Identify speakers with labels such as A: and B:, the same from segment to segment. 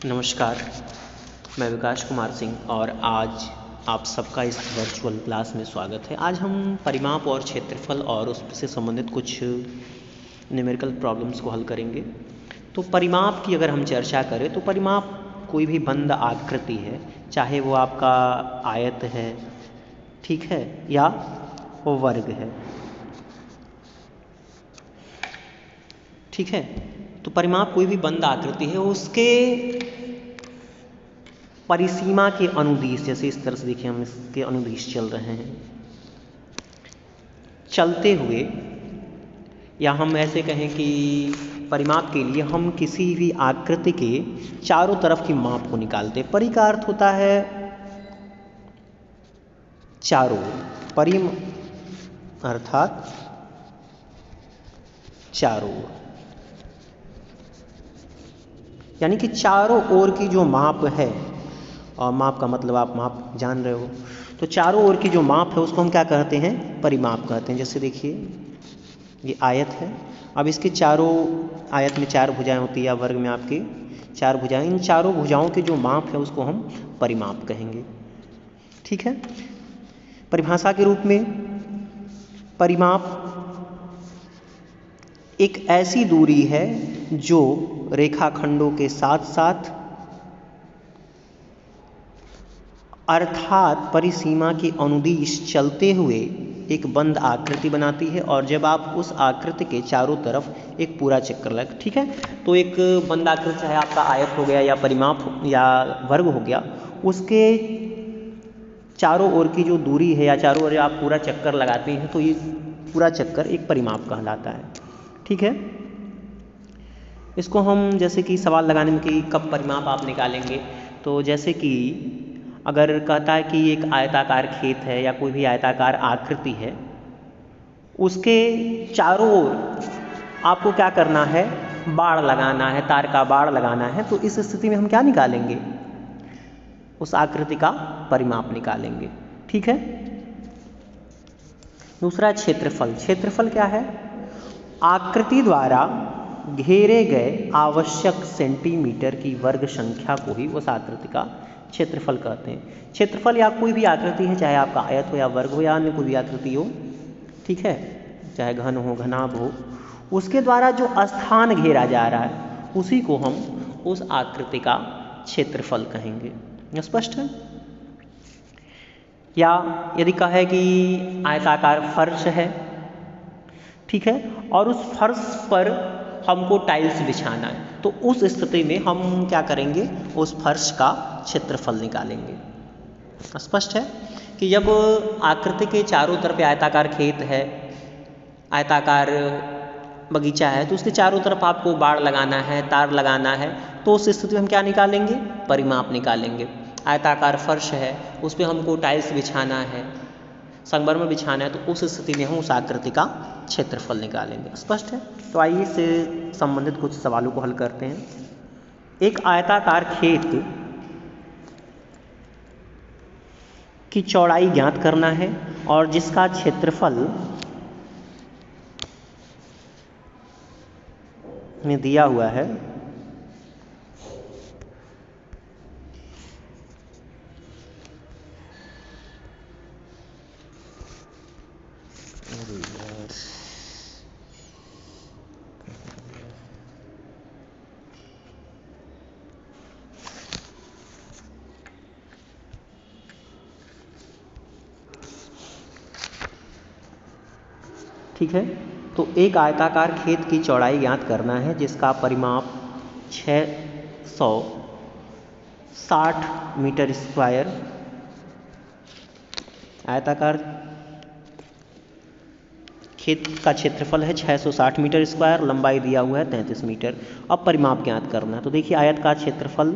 A: नमस्कार, मैं विकास कुमार सिंह और आज आप सबका इस वर्चुअल क्लास में स्वागत है। आज हम परिमाप और क्षेत्रफल और उससे संबंधित कुछ न्यूमेरिकल प्रॉब्लम्स को हल करेंगे। तो परिमाप की अगर हम चर्चा करें तो परिमाप कोई भी बंद आकृति है, चाहे वो आपका आयत है, ठीक है, या वो वर्ग है, ठीक है। तो परिमाप कोई भी बंद आकृति है, उसके परिसीमा के अनुदिश, जैसे इस तरह से देखिए हम इसके अनुदिश चल रहे हैं, चलते हुए, या हम ऐसे कहें कि परिमाप के लिए हम किसी भी आकृति के चारों तरफ की माप को निकालते हैं। परि का अर्थ होता है चारों, परिम अर्थात चारों, यानी कि चारों ओर की जो माप है, और माप का मतलब आप माप जान रहे हो, तो चारों ओर की जो माप है उसको हम क्या कहते हैं? परिमाप कहते हैं। जैसे देखिए ये आयत है, अब इसके चारों, आयत में चार भुजाएं होती है या वर्ग में आपकी चार भुजाएं, इन चारों भुजाओं के जो माप है उसको हम परिमाप कहेंगे, ठीक है। परिभाषा के रूप में परिमाप एक ऐसी दूरी है जो रेखाखंडों के साथ साथ अर्थात परिसीमा के अनुदिश चलते हुए एक बंद आकृति बनाती है, और जब आप उस आकृति के चारों तरफ एक पूरा चक्कर लग, ठीक है। तो एक बंद आकृति चाहे आपका आयत हो गया या परिमाप या वर्ग हो गया, उसके चारों ओर की जो दूरी है या चारों ओर आप पूरा चक्कर लगाते हैं, तो ये पूरा चक्कर एक परिमाप कहलाता है, ठीक है। इसको हम जैसे कि सवाल लगाने में कि कब परिमाप आप निकालेंगे, तो जैसे कि अगर कहता है कि एक आयताकार खेत है या कोई भी आयताकार आकृति है, उसके चारों ओर आपको क्या करना है? बाड़ लगाना है, तार का बाड़ लगाना है। तो इस स्थिति में हम क्या निकालेंगे? उस आकृति का परिमाप निकालेंगे, ठीक है। दूसरा क्षेत्रफल। क्षेत्रफल क्या है? आकृति द्वारा घेरे गए आवश्यक सेंटीमीटर की वर्ग संख्या को ही उस आकृति का क्षेत्रफल कहते हैं। क्षेत्रफल या कोई भी आकृति है, चाहे आपका आयत हो या वर्ग हो या अन्य कोई भी आकृति हो, ठीक है, चाहे घन हो, घनाभ हो, उसके द्वारा जो स्थान घेरा जा रहा है उसी को हम उस आकृति का क्षेत्रफल कहेंगे। स्पष्ट है? या यदि कहे कि आयताकार फर्श है, ठीक है, और उस फर्श पर हमको टाइल्स बिछाना है, तो उस स्थिति में हम क्या करेंगे? उस फर्श का क्षेत्रफल निकालेंगे। स्पष्ट है कि जब आकृति के चारों तरफ आयताकार खेत है, आयताकार बगीचा है, तो उसके चारों तरफ आपको बाड़ लगाना है, तार लगाना है, तो उस स्थिति में हम क्या निकालेंगे? परिमाप निकालेंगे। आयताकार फर्श है, उस पर हमको टाइल्स बिछाना है, संगमरमर बिछाना है, तो उस स्थिति में हम उस आकृति का क्षेत्रफल निकालेंगे। स्पष्ट है? तो आइए इससे संबंधित कुछ सवालों को हल करते हैं। एक आयताकार खेत की चौड़ाई ज्ञात करना है और जिसका क्षेत्रफल में दिया हुआ है ठीक है। तो एक आयताकार खेत की चौड़ाई ज्ञात करना है जिसका परिमाप 660 मीटर स्क्वायर, आयताकार खेत का क्षेत्रफल है 660 मीटर स्क्वायर, लंबाई दिया हुआ है 33 मीटर। अब परिमाप ज्ञात करना है। तो देखिए आयत का क्षेत्रफल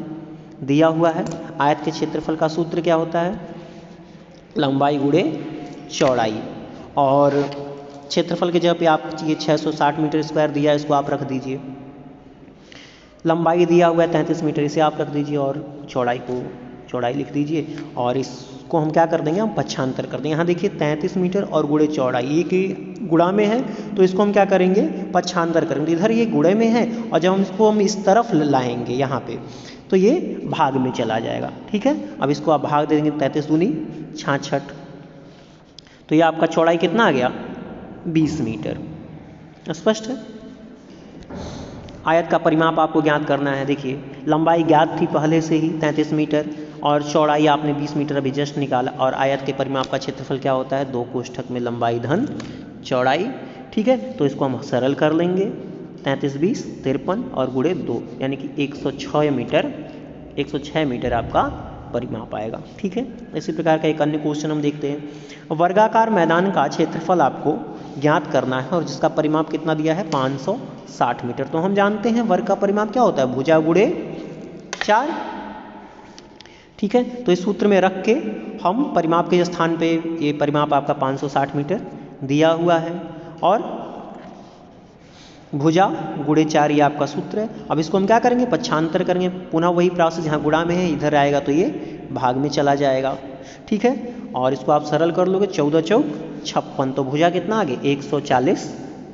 A: दिया हुआ है, आयत के क्षेत्रफल का सूत्र क्या होता है? लंबाई गुणे चौड़ाई, और क्षेत्रफल के जगह पे आप ये 660 मीटर स्क्वायर दिया है, इसको आप रख दीजिए। लंबाई दिया हुआ है 33 मीटर, इसे आप रख दीजिए, और चौड़ाई को चौड़ाई लिख दीजिए और इसको हम क्या कर देंगे, हम पक्षांतर कर देंगे। यहाँ देखिए 33 मीटर और गुणे चौड़ाई, एक गुणा में है तो इसको हम क्या करेंगे, पक्षांतर करेंगे। इधर ये गुणे में है और जब हम इसको इस तरफ लाएंगे यहाँ पे तो ये भाग में चला जाएगा। ठीक है, अब इसको आप भाग दे देंगे, 33 दूनी 66, तो ये आपका चौड़ाई कितना आ गया, 20 मीटर। स्पष्ट है। आयत का परिमाप आपको ज्ञात करना है। देखिए लंबाई ज्ञात थी पहले से ही 33 मीटर और चौड़ाई आपने 20 मीटर अभी जस्ट निकाला, और आयत के परिमाप का क्षेत्रफल क्या होता है, 2 कोष्ठक में लंबाई धन चौड़ाई। ठीक है, तो इसको हम सरल कर लेंगे, 33 20 53 और गुणे 2 यानी कि 106 मीटर, 106 मीटर आपका परिमाप आएगा। ठीक है, इसी प्रकार का एक अन्य क्वेश्चन हम देखते हैं। वर्गाकार मैदान का क्षेत्रफल आपको ज्ञात करना है और जिसका परिमाप कितना दिया है, 560 मीटर। तो हम जानते हैं वर्ग का परिमाप क्या होता है, भुजा गुणे 4। ठीक है, तो इस सूत्र में रख के हम परिमाप के स्थान पे ये परिमाप आपका 560 मीटर दिया हुआ है और भुजा गुणे 4 ये आपका सूत्र है। अब इसको हम क्या करेंगे, पक्षांतर करेंगे, पुनः वही प्रोसेस, यहाँ गुणा में है इधर आएगा तो ये भाग में चला जाएगा। ठीक है, और इसको आप सरल कर लोगे, 14 चौक 56, तो भुजा कितना आ गया, 140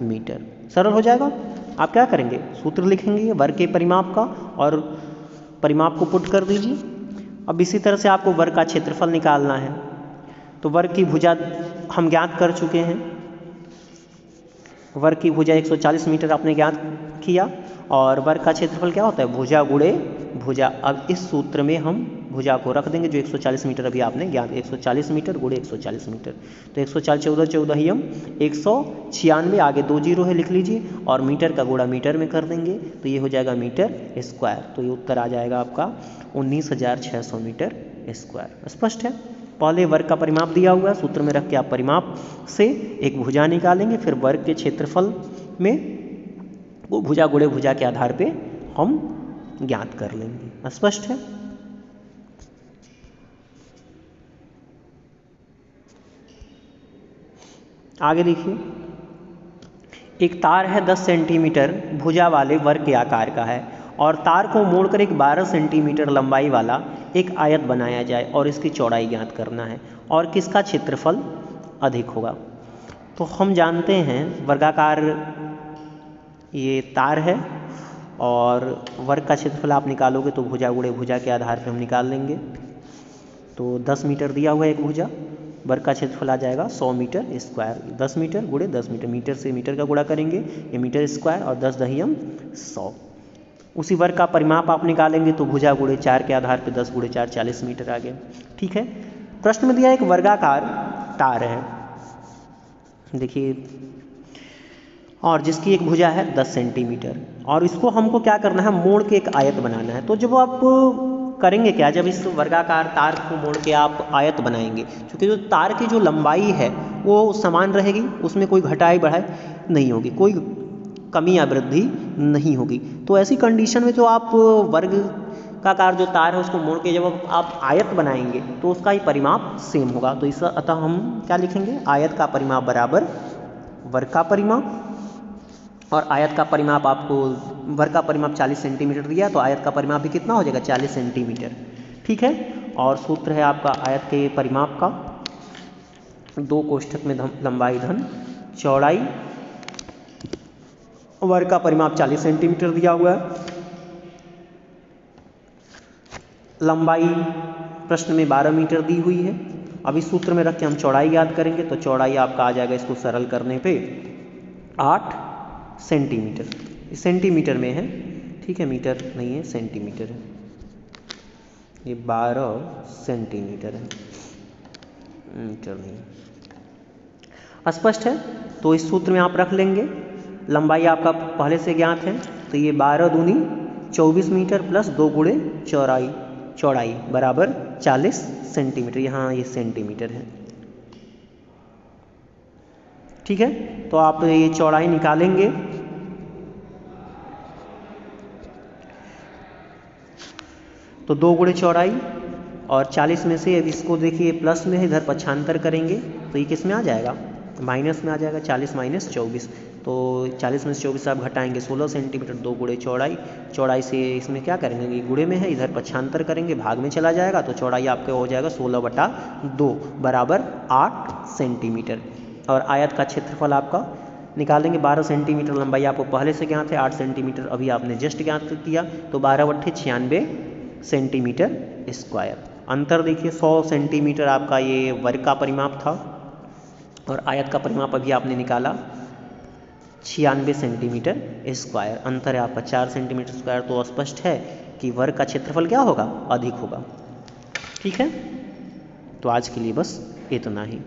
A: मीटर। सरल हो जाएगा। आप क्या करेंगे, सूत्र लिखेंगे वर्ग के परिमाप का और परिमाप को पुट कर दीजिए। अब इसी तरह से आपको वर्ग का क्षेत्रफल निकालना है। तो वर्ग की भुजा हम ज्ञात कर चुके हैं, वर्ग की भुजा 140 मीटर आपने ज्ञात किया और वर्ग का क्षेत्रफल क्या होता है, भुजा गुणे भुजा। अब इस सूत्र में हम भुजा को रख देंगे जो 140 मीटर अभी आपने ज्ञात, 140 मीटर गुणे 140 मीटर, तो 140 14 14 ही हम 196, आगे 2 जीरो है लिख लीजिए और मीटर का गुणा मीटर में कर देंगे तो ये हो जाएगा मीटर स्क्वायर। तो ये उत्तर आ जाएगा आपका 19,600 मीटर स्क्वायर। स्पष्ट है। पहले वर्ग का परिमाप दिया हुआ है, सूत्र में रख के आप परिमाप से एक भुजा निकालेंगे, फिर वर्ग के क्षेत्रफल में वो भुजा गुणे भुजा के आधार पे हम ज्ञात कर लेंगे। स्पष्ट है। आगे देखिए, एक तार है 10 सेंटीमीटर भुजा वाले वर्ग के आकार का है और तार को मोड़कर एक 12 सेंटीमीटर लंबाई वाला एक आयत बनाया जाए और इसकी चौड़ाई ज्ञात करना है और किसका क्षेत्रफल अधिक होगा। तो हम जानते हैं वर्गाकार ये तार है और वर्ग का क्षेत्रफल आप निकालोगे तो भुजा गुणे भुजा के आधार पर हम निकाल लेंगे। तो 10 मीटर दिया हुआ है एक भुजा, वर्ग का क्षेत्रफल आ जाएगा 100 मीटर स्क्वायर। 10 मीटर गुणे 10 मीटर, मीटर से मीटर का गुणा करेंगे, ये मीटर स्क्वायर और 10 दहियम 100। उसी वर्ग का परिमाप आप निकालेंगे तो भुजा गुणे 4 के आधार पे 10 गुणे 4 40 मीटर आ गया। ठीक है, प्रश्न में दिया एक वर्गाकार तार है, देखिए, और जिसकी एक भुजा है 10 सेंटीमीटर और इसको हमको क्या करना है, मोड़ के एक आयत बनाना है। तो जब आप करेंगे क्या, जब इस वर्गाकार तार को मोड़ के आप आयत बनाएंगे, क्योंकि जो तार की जो लंबाई है वो समान रहेगी, उसमें कोई घटाई बढ़ाई नहीं होगी, कोई कमी या वृद्धि नहीं होगी। तो ऐसी कंडीशन में जो आप वर्ग का आकार जो तार है उसको मोड़ के जब आप आयत बनाएंगे तो उसका ही परिमाप सेम होगा। तो इस अतः हम क्या लिखेंगे, आयत का परिमाप बराबर वर्ग का परिमाप, और आयत का परिमाप आपको वर्ग का परिमाप 40 सेंटीमीटर दिया तो आयत का परिमाप भी कितना हो जाएगा, 40 सेंटीमीटर। ठीक है, और सूत्र है आपका आयत के परिमाप का, 2 कोष्ठक में लंबाई धन चौड़ाई, वर्ग का परिमाप 40 सेंटीमीटर दिया हुआ है, लंबाई प्रश्न में 12 मीटर दी हुई है। अब इस सूत्र में रख के हम चौड़ाई याद करेंगे तो चौड़ाई आपका आ जाएगा, इसको सरल करने पे 8 सेंटीमीटर, सेंटीमीटर में है। ठीक है, मीटर नहीं है, सेंटीमीटर है, ये 12 सेंटीमीटर है, मीटर नहीं। स्पष्ट है। तो इस सूत्र में आप रख लेंगे, लंबाई आपका पहले से ज्ञात है तो ये 12 दूनी 24 मीटर प्लस 2 गुणे चौड़ाई बराबर 40 सेंटीमीटर, यहाँ ये सेंटीमीटर है। ठीक है, तो आप ये चौड़ाई निकालेंगे तो 2 गुणे चौड़ाई और 40 में से अब इसको देखिए प्लस में है, इधर पक्षांतर करेंगे तो ये किस में आ जाएगा, माइनस में आ जाएगा, 40 माइनस 24 तो 40 में से 24 आप घटाएंगे 16 सेंटीमीटर, 2 गुणे चौड़ाई, चौड़ाई से इसमें क्या करेंगे कि गुणे में है, इधर पक्षांतर करेंगे, भाग में चला जाएगा, तो चौड़ाई आपका हो जाएगा 16/2 बराबर 8 सेंटीमीटर। और आयत का क्षेत्रफल आपका निकालेंगे 12 सेंटीमीटर, लंबाई आपको पहले से ज्ञात है 8 सेंटीमीटर, अभी आपने जस्ट ज्ञात किया, तो 12/96 सेंटीमीटर स्क्वायर। अंतर देखिए 100 सेंटीमीटर आपका ये वर्ग का परिमाप था और आयत का परिमाप अभी आपने निकाला 96 सेंटीमीटर स्क्वायर, अंतर है आपका 4 सेंटीमीटर स्क्वायर। तो स्पष्ट है कि वर्ग का क्षेत्रफल क्या होगा, अधिक होगा। ठीक है, तो आज के लिए बस इतना ही।